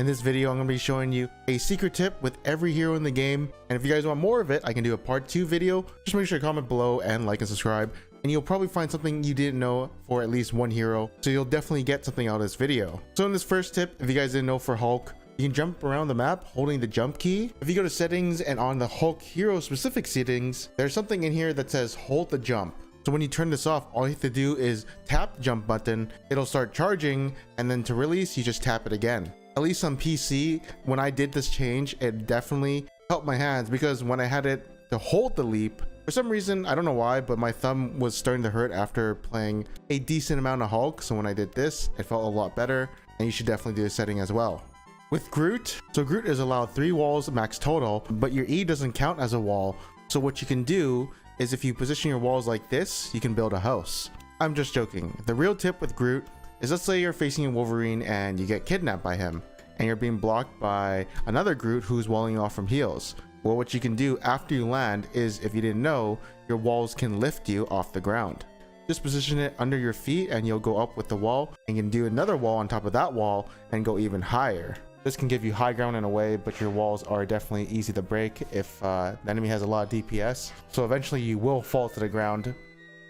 In this video, I'm going to be showing you a secret tip with every hero in the game. And if you guys want more of it, I can do a part 2 video. Just make sure to comment below and like and subscribe. And you'll probably find something you didn't know for at least one hero. So you'll definitely get something out of this video. So in this first tip, if you guys didn't know, for Hulk, you can jump around the map holding the jump key. If you go to settings and on the Hulk hero specific settings, there's something in here that says hold the jump. So when you turn this off, all you have to do is tap the jump button. It'll start charging, and then to release, you just tap it again. At least on PC, when I did this change, it definitely helped my hands, because when I had it to hold the leap, for some reason, I don't know why, but my thumb was starting to hurt after playing a decent amount of Hulk. So when I did this, it felt a lot better, and you should definitely do this setting as well. With Groot, so Groot is allowed 3 walls max total, but your E doesn't count as a wall. So what you can do is, if you position your walls like this, you can build a house. I'm just joking. The real tip with Groot is, let's say you're facing a Wolverine and you get kidnapped by him, and you're being blocked by another Groot who's walling off from heals. Well, what you can do after you land is, if you didn't know, your walls can lift you off the ground. Just position it under your feet and you'll go up with the wall, and you can do another wall on top of that wall and go even higher. This can give you high ground in a way, but your walls are definitely easy to break if the enemy has a lot of DPS. So eventually you will fall to the ground,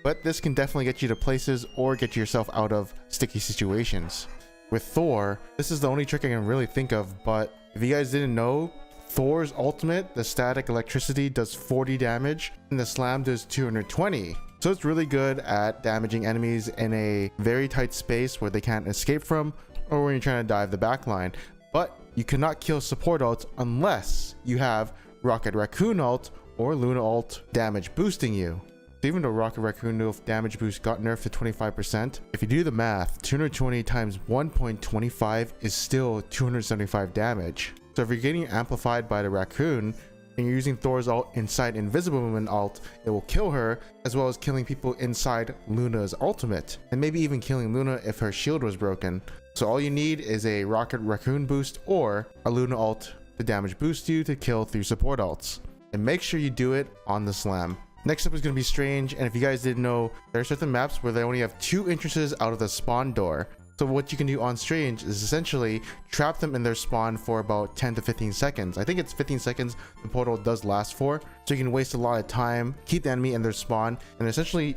but this can definitely get you to places or get yourself out of sticky situations. With Thor, this is the only trick I can really think of, but if you guys didn't know, Thor's ultimate, the static electricity, does 40 damage and the slam does 220. So it's really good at damaging enemies in a very tight space where they can't escape from, or when you're trying to dive the backline. But you cannot kill support ults unless you have Rocket Raccoon ult or Luna ult damage boosting you. So even though Rocket Raccoon damage boost got nerfed to 25%, if you do the math, 220 times 1.25 is still 275 damage. So if you're getting amplified by the Raccoon and you're using Thor's ult inside Invisible Woman ult, it will kill her, as well as killing people inside Luna's ultimate, and maybe even killing Luna if her shield was broken. So all you need is a Rocket Raccoon boost or a Luna ult to damage boost you to kill through support ults. And make sure you do it on the slam. Next up is going to be Strange, and if you guys didn't know, there are certain maps where they only have 2 entrances out of the spawn door. So what you can do on Strange is essentially trap them in their spawn for about 10 to 15 seconds. I think it's 15 seconds the portal does last for, so you can waste a lot of time, keep the enemy in their spawn, and essentially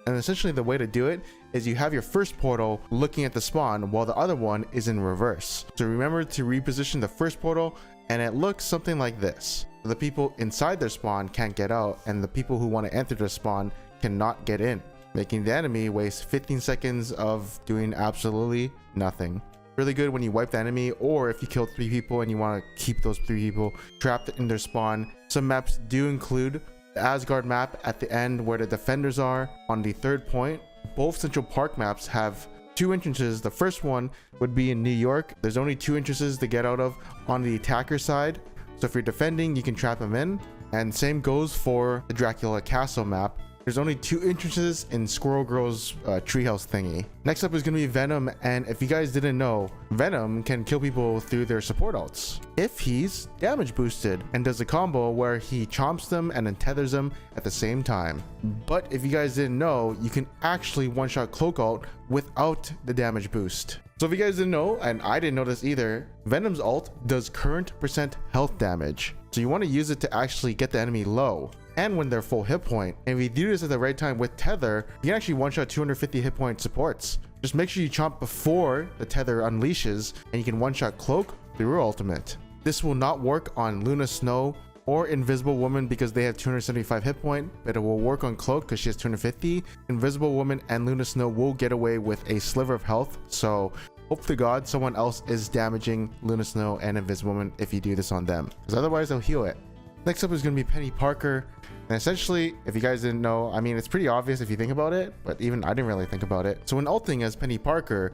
the way to do it is you have your first portal looking at the spawn while the other one is in reverse. So remember to reposition the first portal, and it looks something like this. The people inside their spawn can't get out, and the people who want to enter their spawn cannot get in, making the enemy waste 15 seconds of doing absolutely nothing. Really good when you wipe the enemy, or if you kill 3 people and you want to keep those 3 people trapped in their spawn. Some maps do include the Asgard map at the end where the defenders are on the 3rd point. Both Central Park maps have 2 entrances. The first one would be in New York. There's only 2 entrances to get out of on the attacker side. So if you're defending, you can trap them in. And same goes for the Dracula Castle map. There's only 2 entrances in Squirrel Girl's treehouse thingy. Next up is going to be Venom, and if you guys didn't know, Venom can kill people through their support ults if he's damage boosted, and does a combo where he chomps them and then tethers them at the same time. But if you guys didn't know, you can actually one-shot Cloak ult without the damage boost. So if you guys didn't know, and I didn't know this either, Venom's ult does current % health damage. So you want to use it to actually get the enemy low and when they're full hit point. And if you do this at the right time with tether, you can actually one-shot 250 hit point supports. Just make sure you chomp before the tether unleashes, and you can one-shot Cloak through your ultimate. This will not work on Luna Snow or Invisible Woman because they have 275 hit point, but it will work on Cloak because she has 250. Invisible Woman and Luna Snow will get away with a sliver of health, so hope to God someone else is damaging Luna Snow and Invisible Woman if you do this on them, because otherwise they'll heal it. Next up is going to be Peni Parker, and essentially, if you guys didn't know, I mean, it's pretty obvious if you think about it, but even I didn't really think about it. So when ulting as Peni Parker,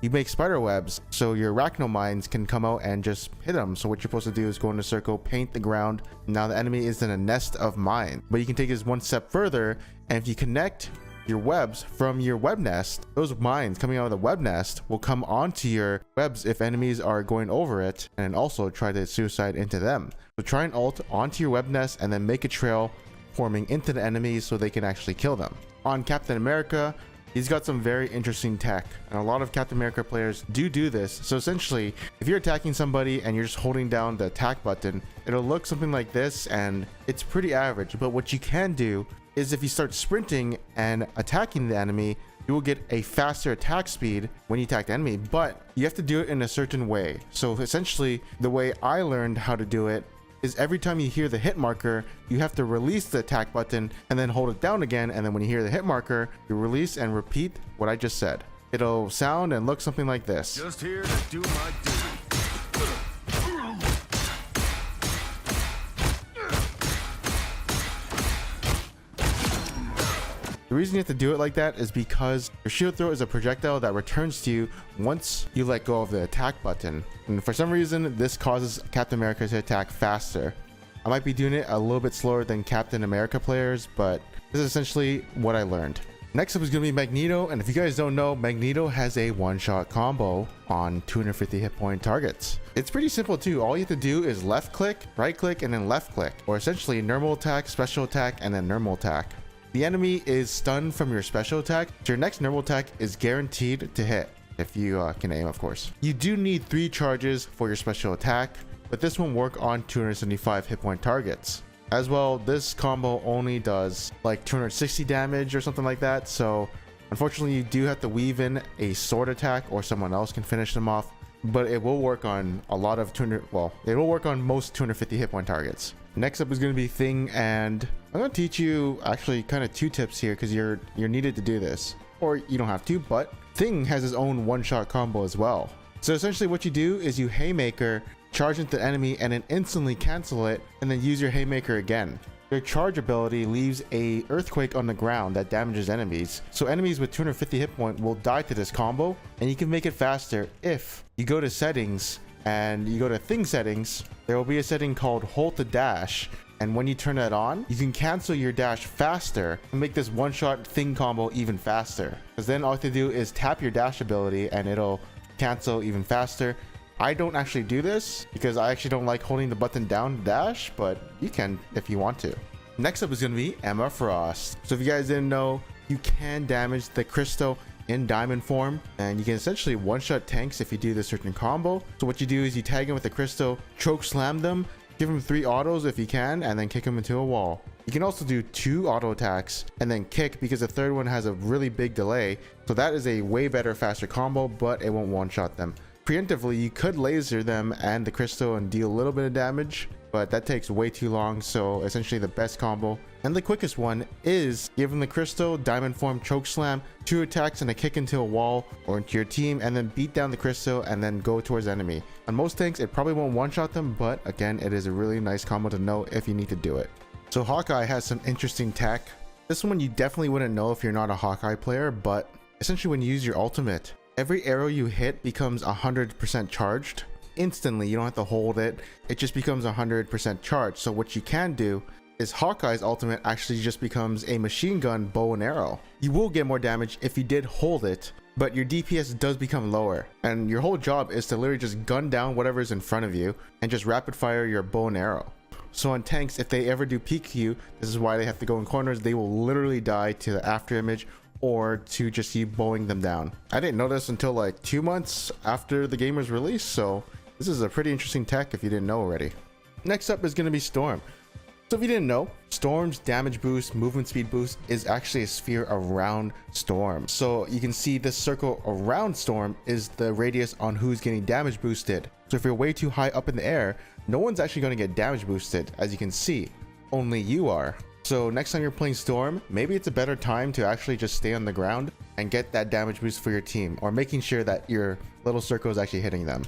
you make spider webs, so your arachno mines can come out and just hit them. So what you're supposed to do is go in a circle, paint the ground. Now the enemy is in a nest of mine, but you can take this one step further, and if you connect your webs from your web nest, those mines coming out of the web nest will come onto your webs if enemies are going over it, and also try to suicide into them. So try and ult onto your web nest and then make a trail forming into the enemies so they can actually kill them. On Captain America, he's got some very interesting tech, and a lot of Captain America players do this. So essentially, if you're attacking somebody and you're just holding down the attack button, it'll look something like this, and it's pretty average. But what you can do is if you start sprinting and attacking the enemy, you will get a faster attack speed when you attack the enemy, but you have to do it in a certain way. So essentially, the way I learned how to do it is every time you hear the hit marker, you have to release the attack button and then hold it down again, and then when you hear the hit marker, you release and repeat what I just said. It'll sound and look something like this. Just here to do my duty. The reason you have to do it like that is because your shield throw is a projectile that returns to you once you let go of the attack button. And for some reason, this causes Captain America to attack faster. I might be doing it a little bit slower than Captain America players, but this is essentially what I learned. Next up is going to be Magneto, and if you guys don't know, Magneto has a one-shot combo on 250 hit point targets. It's pretty simple too. All you have to do is left click, right click, and then left click, or essentially normal attack, special attack, and then normal attack. The enemy is stunned from your special attack, so your next normal attack is guaranteed to hit, if you can aim, of course. You do need 3 charges for your special attack, but this won't work on 275 hit point targets. As well, this combo only does like 260 damage or something like that, so unfortunately you do have to weave in a sword attack or someone else can finish them off, but it will work on a lot of it will work on most 250 hit point targets. Next up is going to be Thing, and I'm going to teach you actually kind of 2 tips here because you're needed to do this, or you don't have to, but Thing has his own one-shot combo as well. So essentially what you do is you haymaker, charge into the enemy, and then instantly cancel it, and then use your haymaker again. Your charge ability leaves a earthquake on the ground that damages enemies, so enemies with 250 hit point will die to this combo, and you can make it faster if you go to settings and you go to Thing settings. There will be a setting called hold to dash, and when you turn that on, you can cancel your dash faster and make this one-shot Thing combo even faster, because then all you have to do is tap your dash ability and it'll cancel even faster. I don't actually do this because I actually don't like holding the button down to dash, but you can if you want to. Next up is going to be Emma Frost. So if you guys didn't know, you can damage the crystal in diamond form, and you can essentially one-shot tanks if you do the certain combo. So what you do is you tag them with the crystal, choke slam them, give them 3 autos if you can, and then kick them into a wall. You can also do 2 auto attacks and then kick, because the third one has a really big delay, so that is a way better, faster combo, but it won't one-shot them. Preemptively, you could laser them and the crystal and deal a little bit of damage, but that takes way too long. So essentially the best combo and the quickest one is give them the crystal, diamond form, choke slam, 2 attacks and a kick into a wall or into your team, and then beat down the crystal and then go towards enemy. On most tanks it probably won't one-shot them, but again, it is a really nice combo to know if you need to do it. So Hawkeye has some interesting tech. This one you definitely wouldn't know if you're not a Hawkeye player, but essentially when you use your ultimate, every arrow you hit becomes 100% charged instantly. You don't have to hold it, it just becomes 100% charged. So what you can do is Hawkeye's ultimate actually just becomes a machine gun bow and arrow. You will get more damage if you did hold it, but your DPS does become lower, and your whole job is to literally just gun down whatever's in front of you and just rapid fire your bow and arrow. So on tanks, if they ever do PQ, this is why they have to go in corners, they will literally die to the after image or to just you bowing them down. I didn't know this until like 2 months after the game was released, so this is a pretty interesting tech if you didn't know already. Next up is going to be Storm. So if you didn't know, Storm's damage boost, movement speed boost is actually a sphere around Storm. So you can see this circle around Storm is the radius on who's getting damage boosted. So if you're way too high up in the air, no one's actually going to get damage boosted, as you can see. Only you are. So next time you're playing Storm, maybe it's a better time to actually just stay on the ground and get that damage boost for your team, or making sure that your little circle is actually hitting them.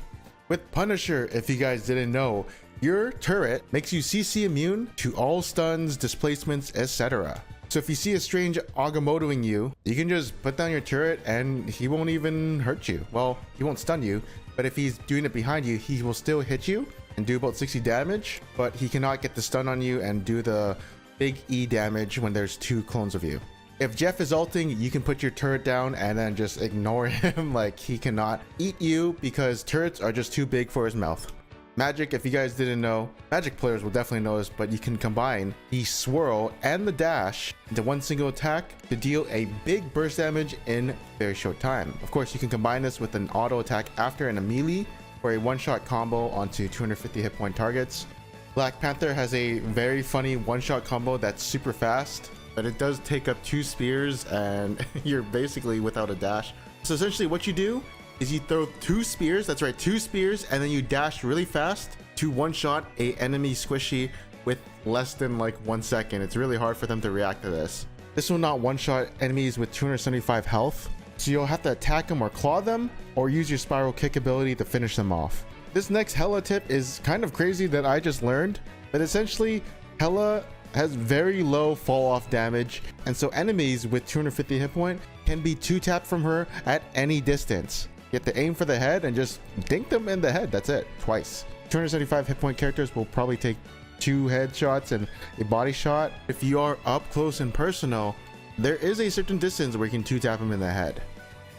With Punisher, if you guys didn't know, your turret makes you CC immune to all stuns, displacements, etc. So if you see a strange Agamottoing you, you can just put down your turret and he won't even hurt you. Well, he won't stun you, but if he's doing it behind you, he will still hit you and do about 60 damage, but he cannot get the stun on you and do the big E damage when there's 2 clones of you. If Jeff is ulting, you can put your turret down and then just ignore him. Like, he cannot eat you because turrets are just too big for his mouth. Magik, if you guys didn't know, Magik players will definitely know this, but you can combine the swirl and the dash into one single attack to deal a big burst damage in very short time. Of course, you can combine this with an auto attack after and a melee for a one-shot combo onto 250 hit point targets. Black Panther has a very funny one-shot combo that's super fast, but it does take up 2 spears and you're basically without a dash. So essentially what you do is you throw 2 spears, that's right, 2 spears, and then you dash really fast to one-shot a enemy squishy with less than like 1 second. It's really hard for them to react to this. This will not one-shot enemies with 275 health, so you'll have to attack them or claw them, or use your spiral kick ability to finish them off. This next Hela tip is kind of crazy that I just learned, but essentially Hela has very low fall off damage, and so enemies with 250 hit point can be 2-tapped from her at any distance. You have to aim for the head and just dink them in the head. That's it, twice. 275 hit point characters will probably take 2 headshots and a body shot. If you are up close and personal, there is a certain distance where you can 2-tap them in the head.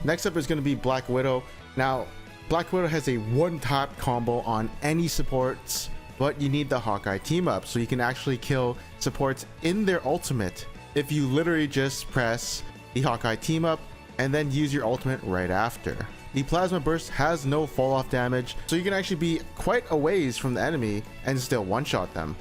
Next up is going to be Black Widow. Now, Black Widow has a one-tap combo on any supports, but you need the Hawkeye team up so you can actually kill supports in their ultimate if you literally just press the Hawkeye team up and then use your ultimate right after. The plasma burst has no fall off damage, so you can actually be quite a ways from the enemy and still one-shot them.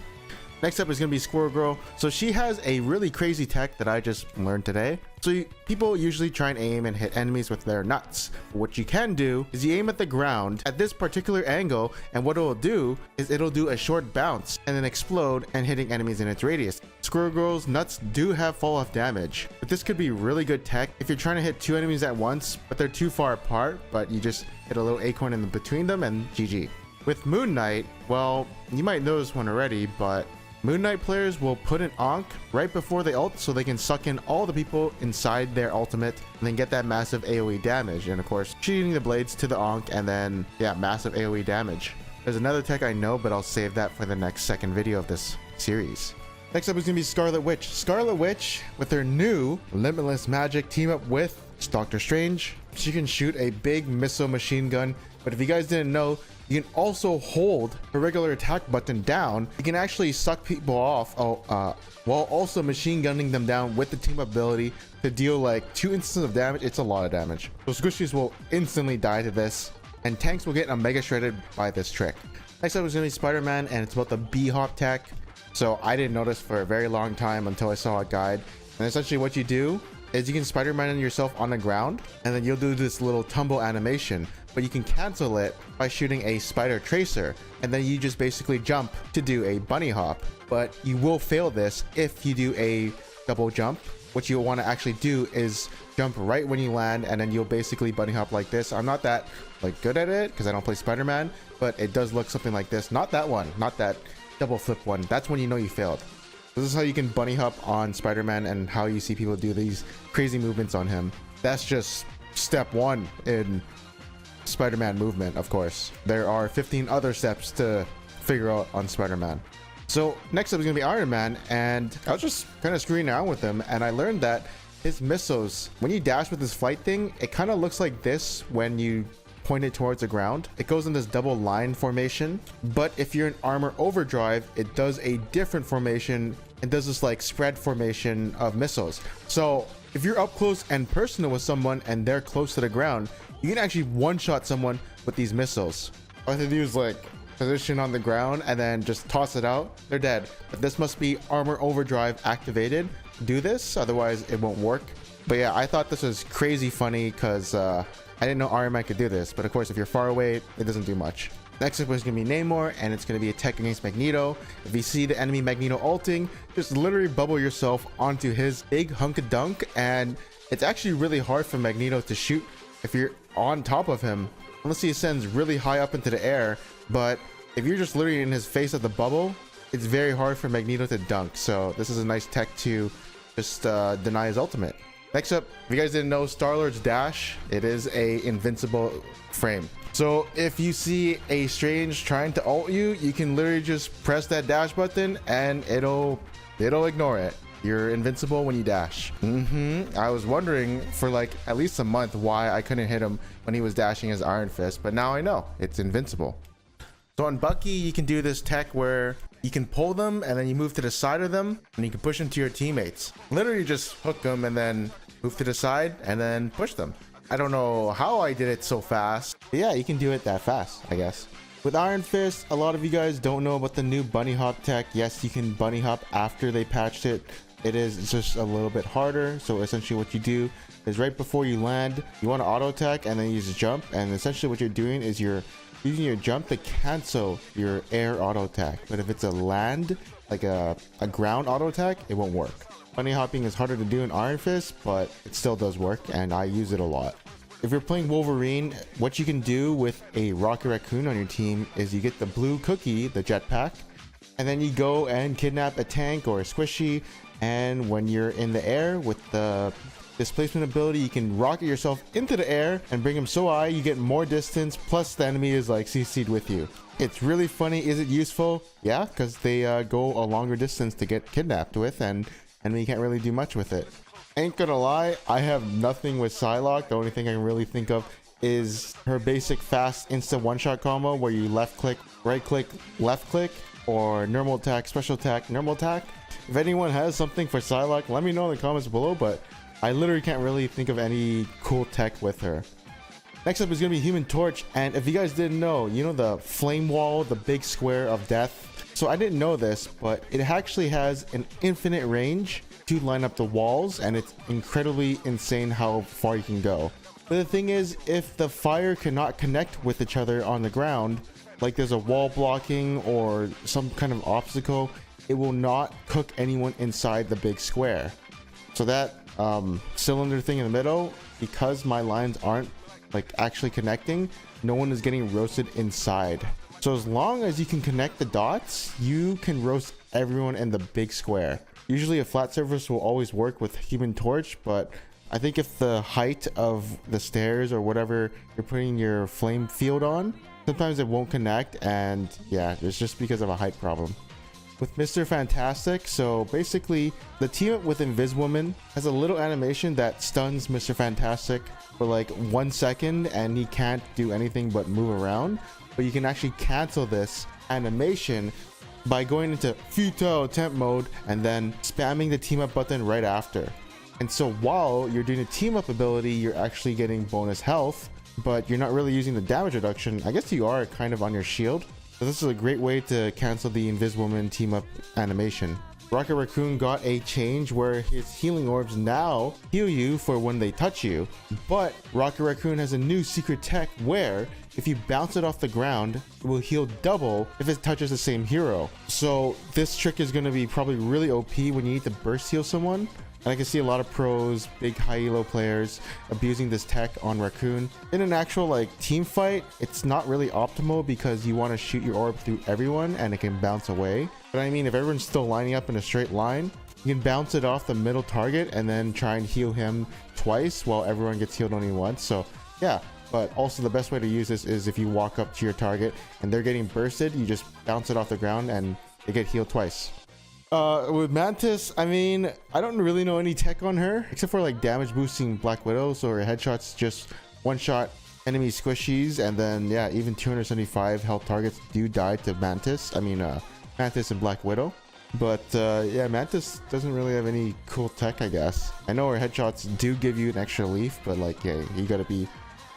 Next up is going to be Squirrel Girl. So she has a really crazy tech that I just learned today. So people usually try and aim and hit enemies with their nuts. But what you can do is you aim at the ground at this particular angle, and what it'll do is it'll do a short bounce and then explode and hitting enemies in its radius. Squirrel Girl's nuts do have fall off damage, but this could be really good tech if you're trying to hit 2 enemies at once, but they're too far apart, but you just hit a little acorn in between them and GG. With Moon Knight, well, you might know this one already, but Moon Knight players will put an Ankh right before they ult so they can suck in all the people inside their ultimate and then get that massive AoE damage. And of course, shooting the blades to the Ankh and then, yeah, massive AoE damage. There's another tech I know, but I'll save that for the next second video of this series. Next up is going to be Scarlet Witch. Scarlet Witch, with her new Limitless Magic team up with Doctor Strange. She can shoot a big missile machine gun, but if you guys didn't know, you can also hold the regular attack button down. You can actually suck people off while also machine gunning them down with the team ability to deal like 2 instances of damage. It's a lot of damage. So squishies will instantly die to this, and tanks will get a mega shredded by this trick. Next up is going to be Spider-Man, and it's about the B-hop tech. So I didn't notice for a very long time until I saw a guide. And essentially what you do is you can Spider-Man yourself on the ground, and then you'll do this little tumble animation, but you can cancel it by shooting a spider tracer, and then you just basically jump to do a bunny hop. But you will fail this if you do a double jump. What you'll want to actually do is jump right when you land, and then you'll basically bunny hop like this. I'm not that good at it because I don't play Spider-Man, but it does look something like this. Not that one, not that double flip one. That's when you know you failed. This is how you can bunny hop on Spider-Man and how you see people do these crazy movements on him. That's just step 1 in Spider-Man movement, of course. There are 15 other steps to figure out on Spider-Man. So next up is gonna be Iron Man, and I was just kind of screwing around with him, and I learned that his missiles, when you dash with his flight thing, it kind of looks like this when you point it towards the ground. It goes in this double line formation, but if you're in armor overdrive, it does a different formation and does this like spread formation of missiles. So if you're up close and personal with someone and they're close to the ground, you can actually one-shot someone with these missiles. All they do is like position on the ground and then just toss it out. They're dead. But this must be armor overdrive activated to do this, otherwise it won't work. But yeah, I thought this was crazy funny because I didn't know Iron Man could do this, but of course if you're far away, it doesn't do much. Next up is going to be Namor, and it's going to be a tech against Magneto. If you see the enemy Magneto ulting, just literally bubble yourself onto his big hunk of dunk, and it's actually really hard for Magneto to shoot if you're on top of him, unless he ascends really high up into the air. But if you're just literally in his face at the bubble, it's very hard for Magneto to dunk. So this is a nice tech to just deny his ultimate. Next up, if you guys didn't know, Star-Lord's dash, it is a invincible frame. So if you see a Strange trying to ult you, you can literally just press that dash button and it'll ignore it. You're invincible when you dash. I was wondering for like at least a month why I couldn't hit him when he was dashing his Iron Fist, but now I know it's invincible. So on Bucky, you can do this tech where you can pull them and then you move to the side of them and you can push them to your teammates. Literally just hook them and then move to the side and then push them. I don't know how I did it so fast, but yeah, you can do it that fast, I guess. With Iron Fist, a lot of you guys don't know about the new bunny hop tech. Yes, you can bunny hop after they patched it. It is just a little bit harder. So essentially what you do is right before you land, you want to auto attack and then use jump. And essentially what you're doing is you're using your jump to cancel your air auto attack. But if it's a land, like a ground auto attack, it won't work. Bunny hopping is harder to do in Iron Fist, but it still does work and I use it a lot. If you're playing Wolverine, what you can do with a Rocket Raccoon on your team is you get the blue cookie, the jetpack, and then you go and kidnap a tank or a squishy. And when you're in the air with the displacement ability, you can rocket yourself into the air and bring them so high you get more distance, plus the enemy is like CC'd with you. It's really funny. Is it useful? Yeah, because they go a longer distance to get kidnapped with, and we can't really do much with it. Ain't gonna lie, I have nothing with Psylocke. The only thing I can really think of is her basic fast instant one-shot combo where you left click, right click, left click, or normal attack, special attack, normal attack. If anyone has something for Psylocke, let me know in the comments below, but I literally can't really think of any cool tech with her. Next up is gonna be Human Torch, and if you guys didn't know, you know the flame wall, the big square of death? So I didn't know this, but it actually has an infinite range to line up the walls, and it's incredibly insane how far you can go. But the thing is, if the fire cannot connect with each other on the ground, like there's a wall blocking or some kind of obstacle, it will not cook anyone inside the big square. So that cylinder thing in the middle, because my lines aren't like actually connecting, no one is getting roasted inside. So as long as you can connect the dots, you can roast everyone in the big square. Usually a flat surface will always work with Human Torch, but I think if the height of the stairs or whatever you're putting your flame field on, sometimes it won't connect, and yeah, it's just because of a height problem. With Mr. Fantastic, so basically the team up with Inviswoman has a little animation that stuns Mr. Fantastic for like 1 second and he can't do anything but move around. But you can actually cancel this animation by going into futile attempt mode and then spamming the team up button right after. And so while you're doing a team up ability, you're actually getting bonus health, but you're not really using the damage reduction. I guess you are kind of on your shield. So this is a great way to cancel the Inviswoman team up animation. Rocket Raccoon got a change where his healing orbs now heal you for when they touch you, but Rocket Raccoon has a new secret tech where if you bounce it off the ground, it will heal double if it touches the same hero. So this trick is going to be probably really OP when you need to burst heal someone. And I can see a lot of pros, big high elo players abusing this tech on Raccoon. In an actual like team fight, it's not really optimal because you want to shoot your orb through everyone and it can bounce away. But I mean, if everyone's still lining up in a straight line, you can bounce it off the middle target and then try and heal him twice while everyone gets healed only once. So yeah, but also the best way to use this is if you walk up to your target and they're getting bursted, you just bounce it off the ground and they get healed twice. With Mantis, I mean, I don't really know any tech on her except for like damage boosting Black Widow, so her headshots just one shot enemy squishies, and then yeah, even 275 health targets do die to Mantis. I mean Mantis and Black Widow. But yeah, Mantis doesn't really have any cool tech, I guess. I know her headshots do give you an extra leaf, but like yeah, you gotta be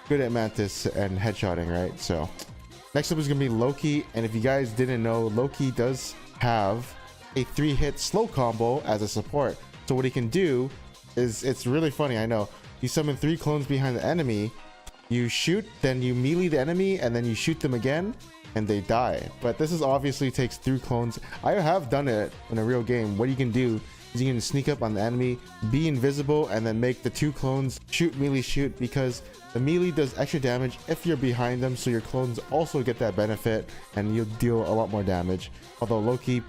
good at Mantis and headshotting, right? So next up is gonna be Loki, and if you guys didn't know, Loki does have a 3-hit slow combo as a support. So what he can do is, it's really funny, I know, you summon 3 clones behind the enemy, you shoot, then you melee the enemy, and then you shoot them again and they die. But this is obviously takes 3 clones. I have done it in a real game. What you can do is you can sneak up on the enemy, be invisible, and then make the 2 clones shoot melee shoot, because the melee does extra damage if you're behind them, so your clones also get that benefit and you'll deal a lot more damage. Although Loki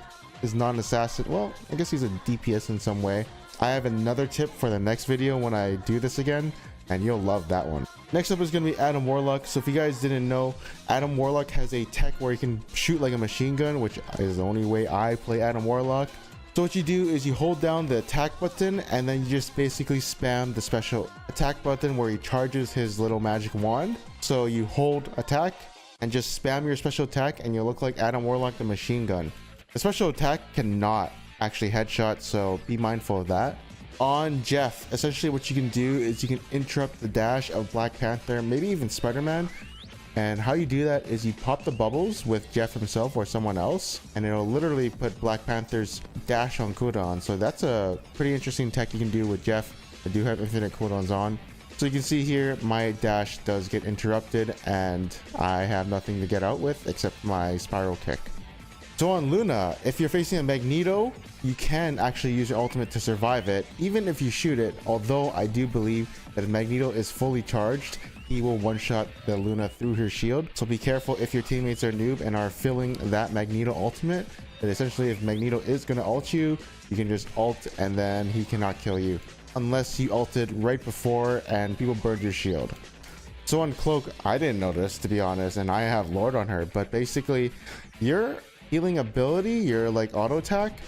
is not an assassin, well, I guess he's a DPS in some way. I have another tip for the next video when I do this again, and you'll love that one. Next up is going to be Adam Warlock. So if you guys didn't know, Adam Warlock has a tech where he can shoot like a machine gun, which is the only way I play Adam Warlock. So what you do is you hold down the attack button and then you just basically spam the special attack button where he charges his little magic wand. So you hold attack, and just spam your special attack and you'll look like Adam Warlock the machine gun. The special attack cannot actually headshot, so be mindful of that. On Jeff, essentially what you can do is you can interrupt the dash of Black Panther, maybe even Spider-Man. And how you do that is you pop the bubbles with Jeff himself or someone else, and it'll literally put Black Panther's dash on cooldown. So that's a pretty interesting tech you can do with Jeff. I do have infinite cooldowns on. So you can see here, my dash does get interrupted and I have nothing to get out with except my spiral kick. So on Luna, if you're facing a Magneto, you can actually use your ultimate to survive it, even if you shoot it. Although I do believe that if Magneto is fully charged, he will one-shot the Luna through her shield. So be careful if your teammates are noob and are filling that Magneto ultimate, that essentially if Magneto is going to ult you, you can just ult and then he cannot kill you. Unless you ulted right before and people burned your shield. So on Cloak, I didn't notice, to be honest, and I have Lord on her, but basically your healing ability, your like auto attack,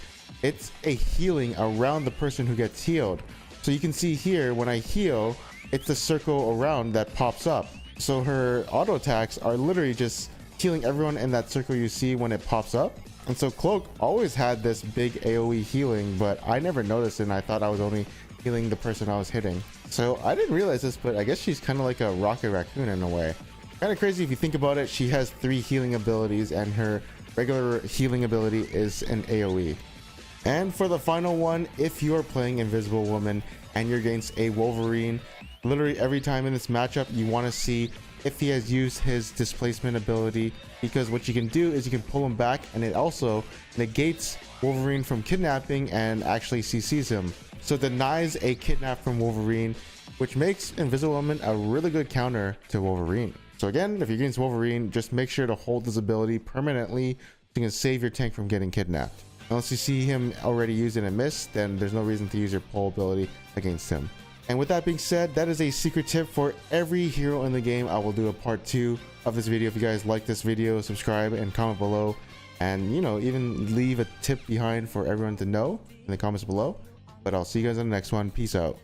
it's a healing around the person who gets healed. So you can see here, when I heal, it's the circle around that pops up. So her auto attacks are literally just healing everyone in that circle you see when it pops up. And so Cloak always had this big AoE healing, but I never noticed it, and I thought I was only healing the person I was hitting. So I didn't realize this, but I guess she's kind of like a Rocket Raccoon in a way. Kind of crazy if you think about it. She has 3 healing abilities and her regular healing ability is an AoE. And for the final one, if you're playing Invisible Woman and you're against a Wolverine, literally every time in this matchup you want to see if he has used his displacement ability, because what you can do is you can pull him back and it also negates Wolverine from kidnapping and actually CCs him. So it denies a kidnap from Wolverine, which makes Invisible Woman a really good counter to Wolverine. So again, if you're against Wolverine, just make sure to hold this ability permanently so you can save your tank from getting kidnapped. Unless you see him already use it and miss, then there's no reason to use your pull ability against him. And with that being said, that is a secret tip for every hero in the game. I will do a part 2 of this video. If you guys like this video, subscribe and comment below, and you know, even leave a tip behind for everyone to know in the comments below. But I'll see you guys on the next one. Peace out.